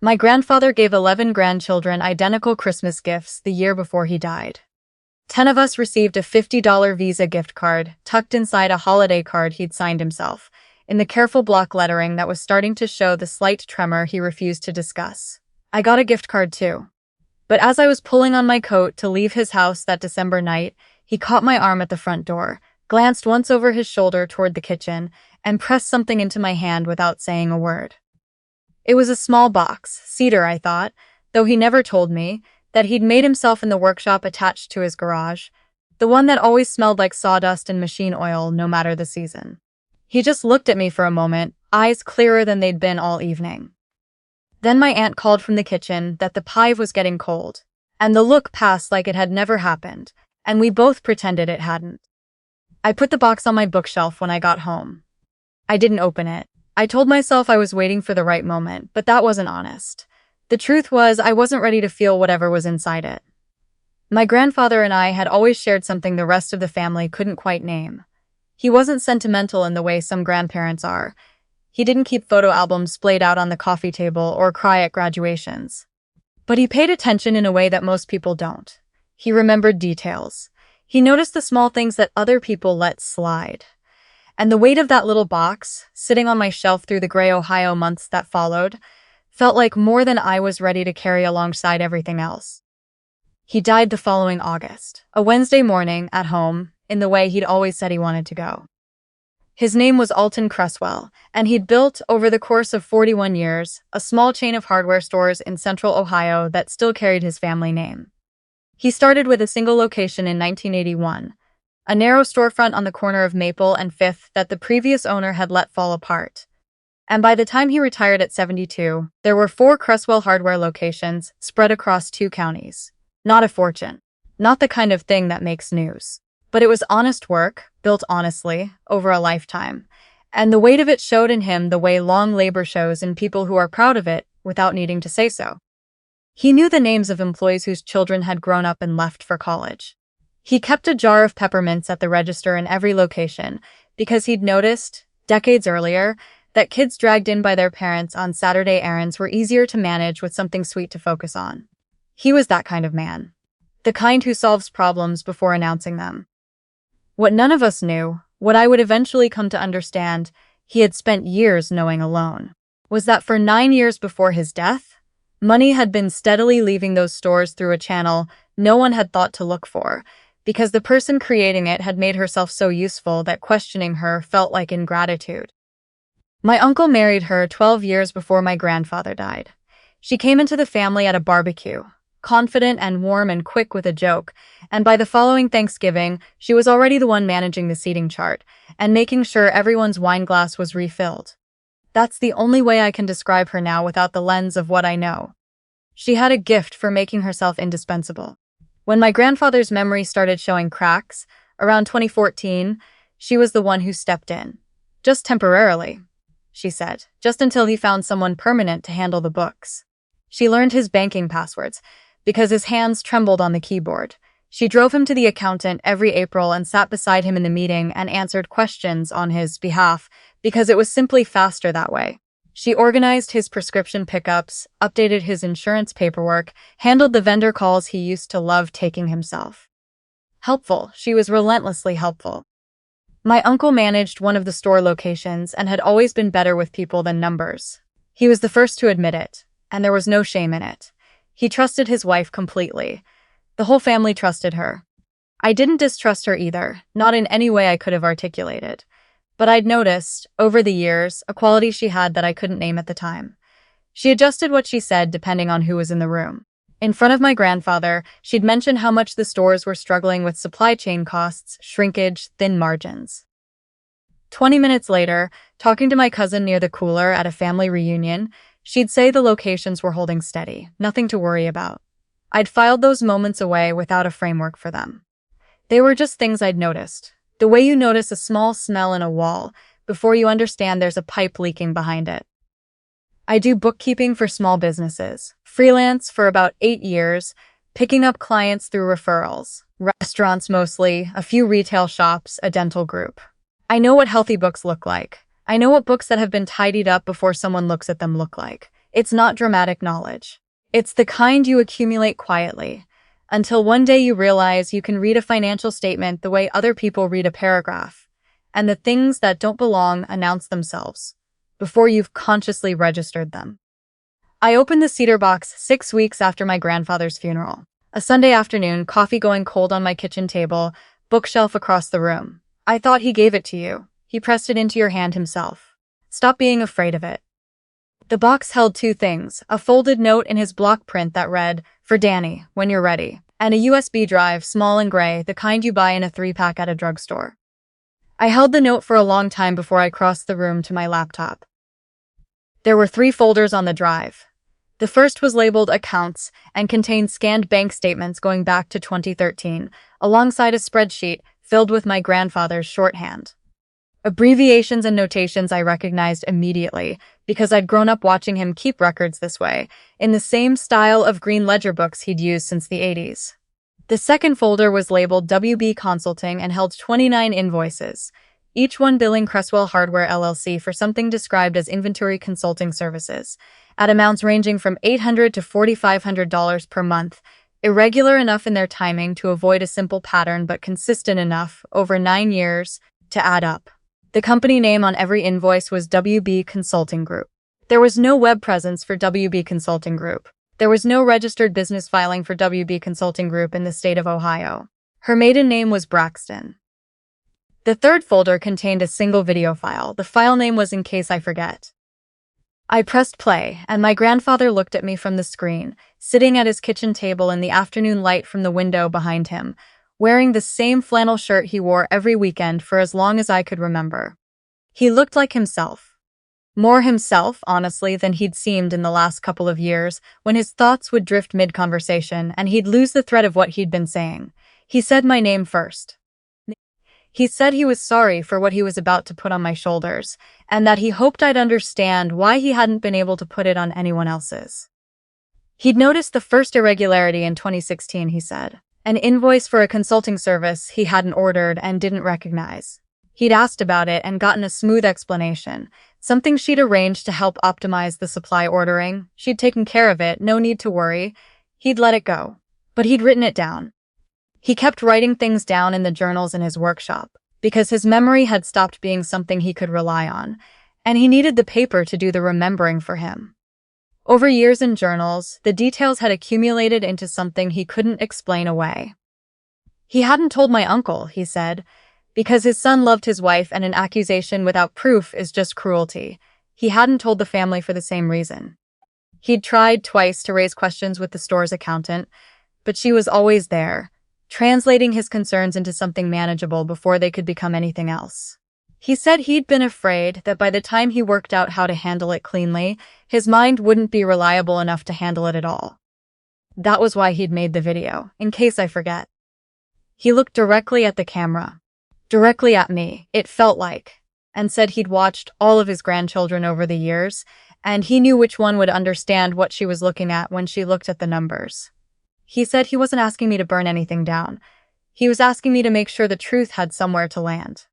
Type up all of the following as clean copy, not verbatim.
My grandfather gave 11 grandchildren identical Christmas gifts the year before he died. 10 of us received a $50 Visa gift card tucked inside a holiday card he'd signed himself, in the careful block lettering that was starting to show the slight tremor he refused to discuss. I got a gift card too. But as I was pulling on my coat to leave his house that December night, he caught my arm at the front door, glanced once over his shoulder toward the kitchen, and pressed something into my hand without saying a word. It was a small box, cedar, I thought, though he never told me, that he'd made himself in the workshop attached to his garage, the one that always smelled like sawdust and machine oil no matter the season. He just looked at me for a moment, eyes clearer than they'd been all evening. Then my aunt called from the kitchen that the pie was getting cold, and the look passed like it had never happened, and we both pretended it hadn't. I put the box on my bookshelf when I got home. I didn't open it. I told myself I was waiting for the right moment, but that wasn't honest. The truth was, I wasn't ready to feel whatever was inside it. My grandfather and I had always shared something the rest of the family couldn't quite name. He wasn't sentimental in the way some grandparents are. He didn't keep photo albums splayed out on the coffee table or cry at graduations. But he paid attention in a way that most people don't. He remembered details. He noticed the small things that other people let slide. And the weight of that little box, sitting on my shelf through the gray Ohio months that followed, felt like more than I was ready to carry alongside everything else. He died the following August, a Wednesday morning, at home, in the way he'd always said he wanted to go. His name was Alton Cresswell, and he'd built, over the course of 41 years, a small chain of hardware stores in central Ohio that still carried his family name. He started with a single location in 1981, a narrow storefront on the corner of Maple and 5th that the previous owner had let fall apart. And by the time he retired at 72, there were 4 Cresswell hardware locations spread across 2 counties. Not a fortune. Not the kind of thing that makes news. But it was honest work, built honestly, over a lifetime. And the weight of it showed in him the way long labor shows in people who are proud of it without needing to say so. He knew the names of employees whose children had grown up and left for college. He kept a jar of peppermints at the register in every location because he'd noticed, decades earlier, that kids dragged in by their parents on Saturday errands were easier to manage with something sweet to focus on. He was that kind of man. The kind who solves problems before announcing them. What none of us knew, what I would eventually come to understand, he had spent years knowing alone, was that for 9 years before his death, money had been steadily leaving those stores through a channel no one had thought to look for, because the person creating it had made herself so useful that questioning her felt like ingratitude. My uncle married her 12 years before my grandfather died. She came into the family at a barbecue, confident and warm and quick with a joke, and by the following Thanksgiving, she was already the one managing the seating chart and making sure everyone's wine glass was refilled. That's the only way I can describe her now without the lens of what I know. She had a gift for making herself indispensable. When my grandfather's memory started showing cracks, around 2014, she was the one who stepped in. Just temporarily, she said, just until he found someone permanent to handle the books. She learned his banking passwords, because his hands trembled on the keyboard. She drove him to the accountant every April and sat beside him in the meeting and answered questions on his behalf, because it was simply faster that way. She organized his prescription pickups, updated his insurance paperwork, handled the vendor calls he used to love taking himself. Helpful, she was relentlessly helpful. My uncle managed one of the store locations and had always been better with people than numbers. He was the first to admit it, and there was no shame in it. He trusted his wife completely. The whole family trusted her. I didn't distrust her either, not in any way I could have articulated. But I'd noticed, over the years, a quality she had that I couldn't name at the time. She adjusted what she said depending on who was in the room. In front of my grandfather, she'd mention how much the stores were struggling with supply chain costs, shrinkage, thin margins. 20 minutes later, talking to my cousin near the cooler at a family reunion, she'd say the locations were holding steady, nothing to worry about. I'd filed those moments away without a framework for them. They were just things I'd noticed. The way you notice a small smell in a wall before you understand there's a pipe leaking behind it. I do bookkeeping for small businesses, freelance for about 8 years, picking up clients through referrals, restaurants mostly, a few retail shops, a dental group. I know what healthy books look like. I know what books that have been tidied up before someone looks at them look like. It's not dramatic knowledge. It's the kind you accumulate quietly, until one day you realize you can read a financial statement the way other people read a paragraph, and the things that don't belong announce themselves before you've consciously registered them. I opened the cedar box 6 weeks after my grandfather's funeral. A Sunday afternoon, coffee going cold on my kitchen table, bookshelf across the room. I thought he gave it to you. He pressed it into your hand himself. Stop being afraid of it. The box held two things, a folded note in his block print that read, "For Danny, when you're ready," and a USB drive, small and gray, the kind you buy in a 3-pack at a drugstore. I held the note for a long time before I crossed the room to my laptop. There were 3 folders on the drive. The first was labeled Accounts and contained scanned bank statements going back to 2013, alongside a spreadsheet filled with my grandfather's shorthand. Abbreviations and notations I recognized immediately because I'd grown up watching him keep records this way, in the same style of green ledger books he'd used since the 80s. The second folder was labeled WB Consulting and held 29 invoices, each one billing Cresswell Hardware LLC for something described as inventory consulting services, at amounts ranging from $800 to $4,500 per month, irregular enough in their timing to avoid a simple pattern but consistent enough, over 9 years, to add up. The company name on every invoice was WB Consulting Group. There was no web presence for WB Consulting Group. There was no registered business filing for WB Consulting Group in the state of Ohio. Her maiden name was Braxton. The third folder contained a single video file. The file name was In Case I Forget. I pressed play, and my grandfather looked at me from the screen, sitting at his kitchen table in the afternoon light from the window behind him, wearing the same flannel shirt he wore every weekend for as long as I could remember. He looked like himself. More himself, honestly, than he'd seemed in the last couple of years, when his thoughts would drift mid-conversation and he'd lose the thread of what he'd been saying. He said my name first. He said he was sorry for what he was about to put on my shoulders, and that he hoped I'd understand why he hadn't been able to put it on anyone else's. He'd noticed the first irregularity in 2016, he said. An invoice for a consulting service he hadn't ordered and didn't recognize. He'd asked about it and gotten a smooth explanation, something she'd arranged to help optimize the supply ordering. She'd taken care of it, no need to worry. He'd let it go. But he'd written it down. He kept writing things down in the journals in his workshop, because his memory had stopped being something he could rely on, and he needed the paper to do the remembering for him. Over years in journals, the details had accumulated into something he couldn't explain away. He hadn't told my uncle, he said, because his son loved his wife and an accusation without proof is just cruelty. He hadn't told the family for the same reason. He'd tried twice to raise questions with the store's accountant, but she was always there, translating his concerns into something manageable before they could become anything else. He said he'd been afraid that by the time he worked out how to handle it cleanly, his mind wouldn't be reliable enough to handle it at all. That was why he'd made the video, in case I forget. He looked directly at the camera, directly at me, it felt like, and said he'd watched all of his grandchildren over the years, and he knew which one would understand what she was looking at when she looked at the numbers. He said he wasn't asking me to burn anything down. He was asking me to make sure the truth had somewhere to land.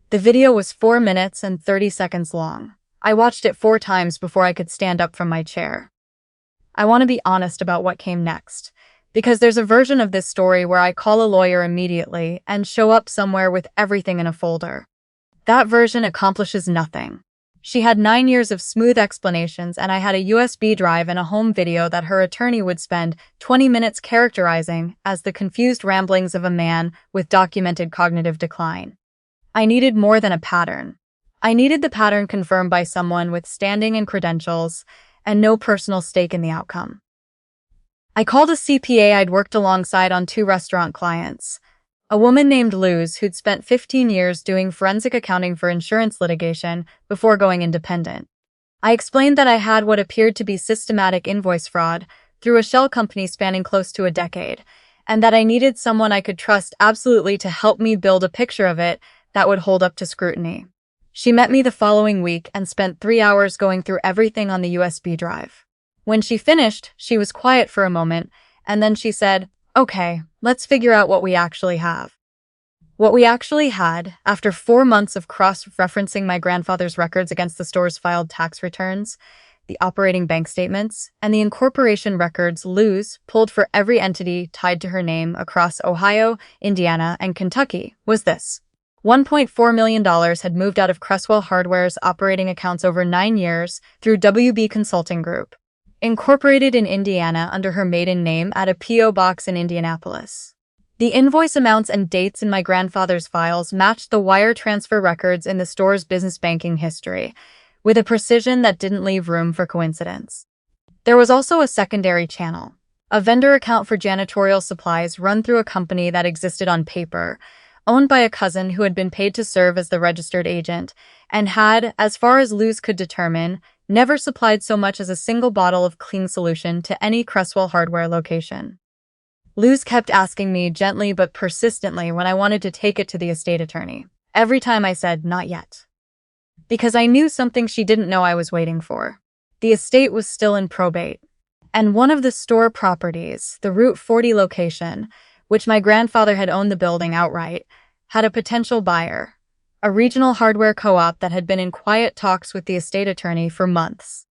The video was 4 minutes and 30 seconds long. I watched it 4 times before I could stand up from my chair. I want to be honest about what came next, because there's a version of this story where I call a lawyer immediately and show up somewhere with everything in a folder. That version accomplishes nothing. She had 9 years of smooth explanations, and I had a USB drive and a home video that her attorney would spend 20 minutes characterizing as the confused ramblings of a man with documented cognitive decline. I needed more than a pattern. I needed the pattern confirmed by someone with standing and credentials, and no personal stake in the outcome. I called a CPA I'd worked alongside on 2 restaurant clients. A woman named Luz who'd spent 15 years doing forensic accounting for insurance litigation before going independent. I explained that I had what appeared to be systematic invoice fraud through a shell company spanning close to a decade, and that I needed someone I could trust absolutely to help me build a picture of it that would hold up to scrutiny. She met me the following week and spent 3 hours going through everything on the USB drive. When she finished, she was quiet for a moment, and then she said, "Okay, let's figure out what we actually have." What we actually had, after 4 months of cross-referencing my grandfather's records against the store's filed tax returns, the operating bank statements, and the incorporation records Luz pulled for every entity tied to her name across Ohio, Indiana, and Kentucky was this. $1.4 million had moved out of Cresswell Hardware's operating accounts over 9 years through WB Consulting Group, incorporated in Indiana under her maiden name at a P.O. box in Indianapolis. The invoice amounts and dates in my grandfather's files matched the wire transfer records in the store's business banking history, with a precision that didn't leave room for coincidence. There was also a secondary channel, a vendor account for janitorial supplies run through a company that existed on paper, owned by a cousin who had been paid to serve as the registered agent, and had, as far as Luz could determine, never supplied so much as a single bottle of clean solution to any Cresswell Hardware location. Luz kept asking me gently but persistently when I wanted to take it to the estate attorney. Every time I said, not yet. Because I knew something she didn't know I was waiting for. The estate was still in probate. And one of the store properties, the Route 40 location, which my grandfather had owned the building outright, had a potential buyer, a regional hardware co-op that had been in quiet talks with the estate attorney for months.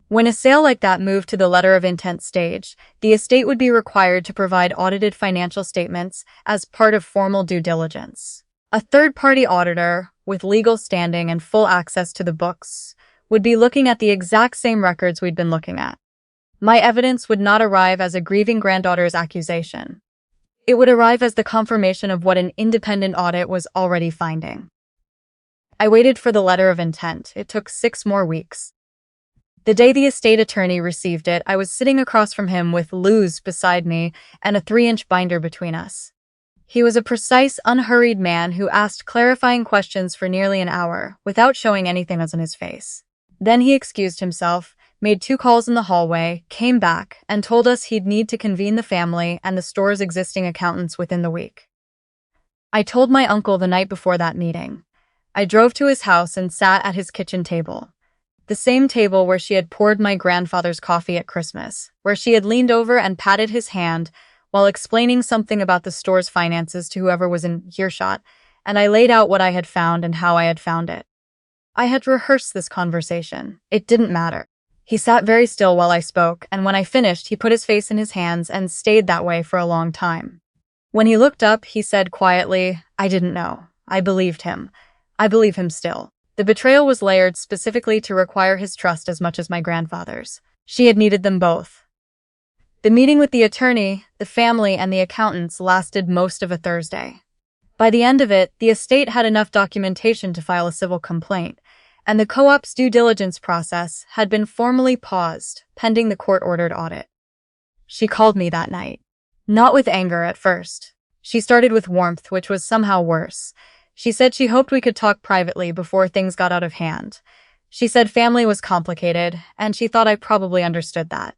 When a sale like that moved to the letter of intent stage, the estate would be required to provide audited financial statements as part of formal due diligence. A third-party auditor, with legal standing and full access to the books, would be looking at the exact same records we'd been looking at. My evidence would not arrive as a grieving granddaughter's accusation. It would arrive as the confirmation of what an independent audit was already finding. I waited for the letter of intent. It took 6 more weeks. The day the estate attorney received it, I was sitting across from him with Luz beside me and a 3-inch binder between us. He was a precise, unhurried man who asked clarifying questions for nearly an hour, without showing anything else on his face. Then he excused himself, made 2 calls in the hallway, came back, and told us he'd need to convene the family and the store's existing accountants within the week. I told my uncle the night before that meeting. I drove to his house and sat at his kitchen table. The same table where she had poured my grandfather's coffee at Christmas, where she had leaned over and patted his hand while explaining something about the store's finances to whoever was in earshot, and I laid out what I had found and how I had found it. I had rehearsed this conversation. It didn't matter. He sat very still while I spoke, and when I finished, he put his face in his hands and stayed that way for a long time. When he looked up, he said quietly, "I didn't know. I believed him. I believe him still." The betrayal was layered specifically to require his trust as much as my grandfather's. She had needed them both. The meeting with the attorney, the family, and the accountants lasted most of a Thursday. By the end of it, the estate had enough documentation to file a civil complaint, and the co-op's due diligence process had been formally paused, pending the court-ordered audit. She called me that night. Not with anger at first. She started with warmth, which was somehow worse. She said she hoped we could talk privately before things got out of hand. She said family was complicated, and she thought I probably understood that.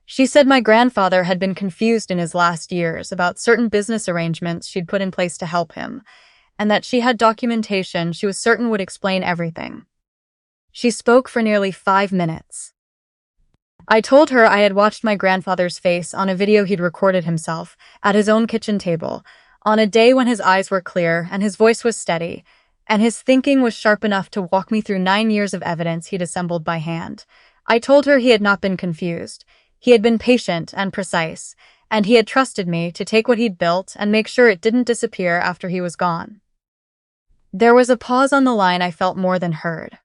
She said my grandfather had been confused in his last years about certain business arrangements she'd put in place to help him, and that she had documentation she was certain would explain everything. She spoke for nearly 5 minutes. I told her I had watched my grandfather's face on a video he'd recorded himself at his own kitchen table, on a day when his eyes were clear and his voice was steady, and his thinking was sharp enough to walk me through 9 years of evidence he'd assembled by hand. I told her he had not been confused. He had been patient and precise, and he had trusted me to take what he'd built and make sure it didn't disappear after he was gone. There was a pause on the line I felt more than heard.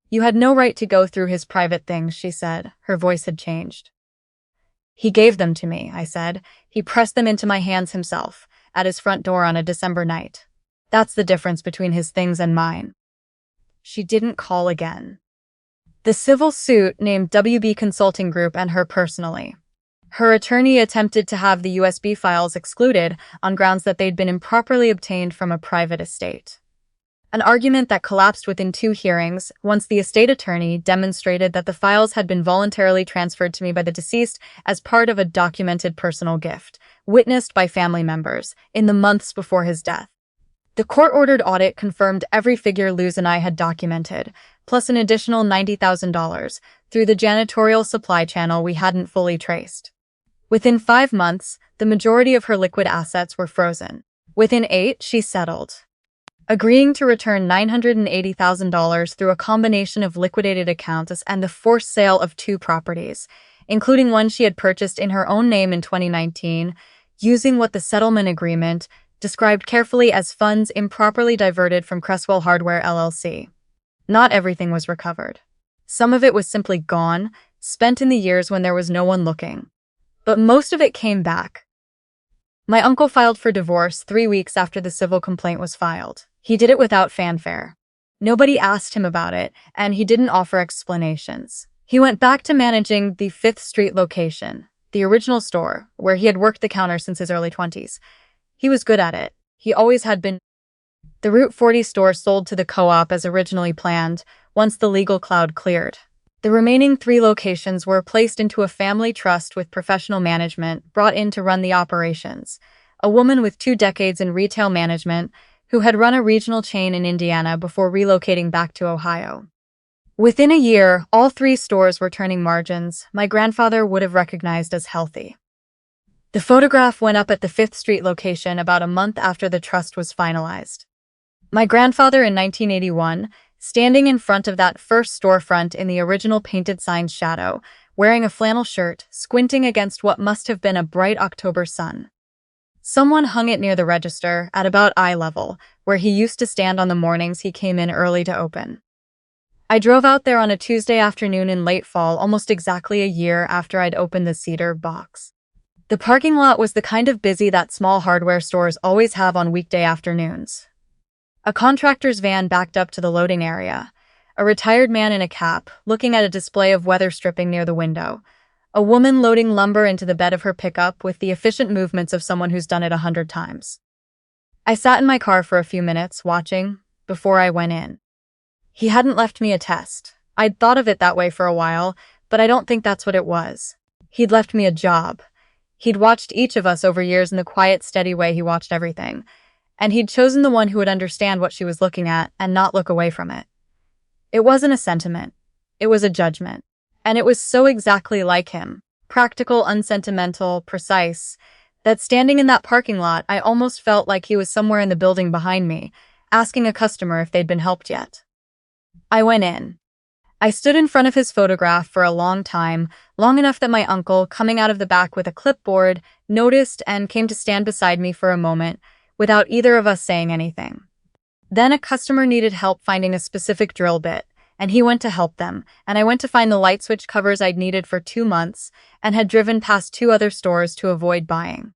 "You had no right to go through his private things," she said. Her voice had changed. "He gave them to me," I said. "He pressed them into my hands himself, at his front door on a December night. That's the difference between his things and mine." She didn't call again. The civil suit named WB Consulting Group and her personally. Her attorney attempted to have the USB files excluded on grounds that they'd been improperly obtained from a private estate. An argument that collapsed within 2 hearings once the estate attorney demonstrated that the files had been voluntarily transferred to me by the deceased as part of a documented personal gift, witnessed by family members, in the months before his death. The court-ordered audit confirmed every figure Luz and I had documented, plus an additional $90,000 through the janitorial supply channel we hadn't fully traced. Within 5 months, the majority of her liquid assets were frozen. Within 8, she settled. agreeing to return $980,000 through a combination of liquidated accounts and the forced sale of two properties, including one she had purchased in her own name in 2019, using what the settlement agreement described carefully as funds improperly diverted from Cresswell Hardware LLC. Not everything was recovered. Some of it was simply gone, spent in the years when there was no one looking. But most of it came back. My uncle filed for divorce 3 weeks after the civil complaint was filed. He did it without fanfare. Nobody asked him about it, and he didn't offer explanations. He went back to managing the 5th Street location, the original store, where he had worked the counter since his early 20s. He was good at it. He always had been. The Route 40 store sold to the co-op as originally planned, once the legal cloud cleared. The remaining 3 locations were placed into a family trust with professional management brought in to run the operations. A woman with 2 decades in retail management who had run a regional chain in Indiana before relocating back to Ohio. Within a year, all 3 stores were turning margins my grandfather would have recognized as healthy. The photograph went up at the 5th Street location about a month after the trust was finalized. My grandfather in 1981, standing in front of that first storefront in the original painted sign's shadow, wearing a flannel shirt, squinting against what must have been a bright October sun. Someone hung it near the register, at about eye level, where he used to stand on the mornings he came in early to open. I drove out there on a Tuesday afternoon in late fall, almost exactly a year after I'd opened the cedar box. The parking lot was the kind of busy that small hardware stores always have on weekday afternoons. A contractor's van backed up to the loading area. A retired man in a cap, looking at a display of weather stripping near the window. A woman loading lumber into the bed of her pickup with the efficient movements of someone who's done it 100 times. I sat in my car for a few minutes, watching, before I went in. He hadn't left me a test. I'd thought of it that way for a while, but I don't think that's what it was. He'd left me a job. He'd watched each of us over years in the quiet, steady way he watched everything. And he'd chosen the one who would understand what she was looking at and not look away from it. It wasn't a sentiment. It was a judgment. And it was so exactly like him, practical, unsentimental, precise, that standing in that parking lot, I almost felt like he was somewhere in the building behind me, asking a customer if they'd been helped yet. I went in. I stood in front of his photograph for a long time, long enough that my uncle, coming out of the back with a clipboard, noticed and came to stand beside me for a moment, without either of us saying anything. Then a customer needed help finding a specific drill bit, and he went to help them, and I went to find the light switch covers I'd needed for 2 months, and had driven past 2 other stores to avoid buying.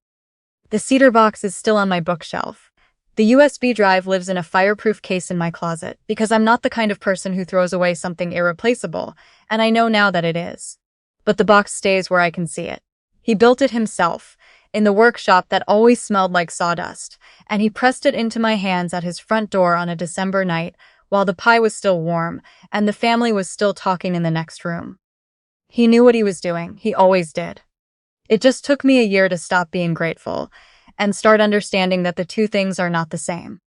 The cedar box is still on my bookshelf. The USB drive lives in a fireproof case in my closet, because I'm not the kind of person who throws away something irreplaceable, and I know now that it is. But the box stays where I can see it. He built it himself, in the workshop that always smelled like sawdust, and he pressed it into my hands at his front door on a December night while the pie was still warm and the family was still talking in the next room. He knew what he was doing. He always did. It just took me a year to stop being grateful and start understanding that the two things are not the same.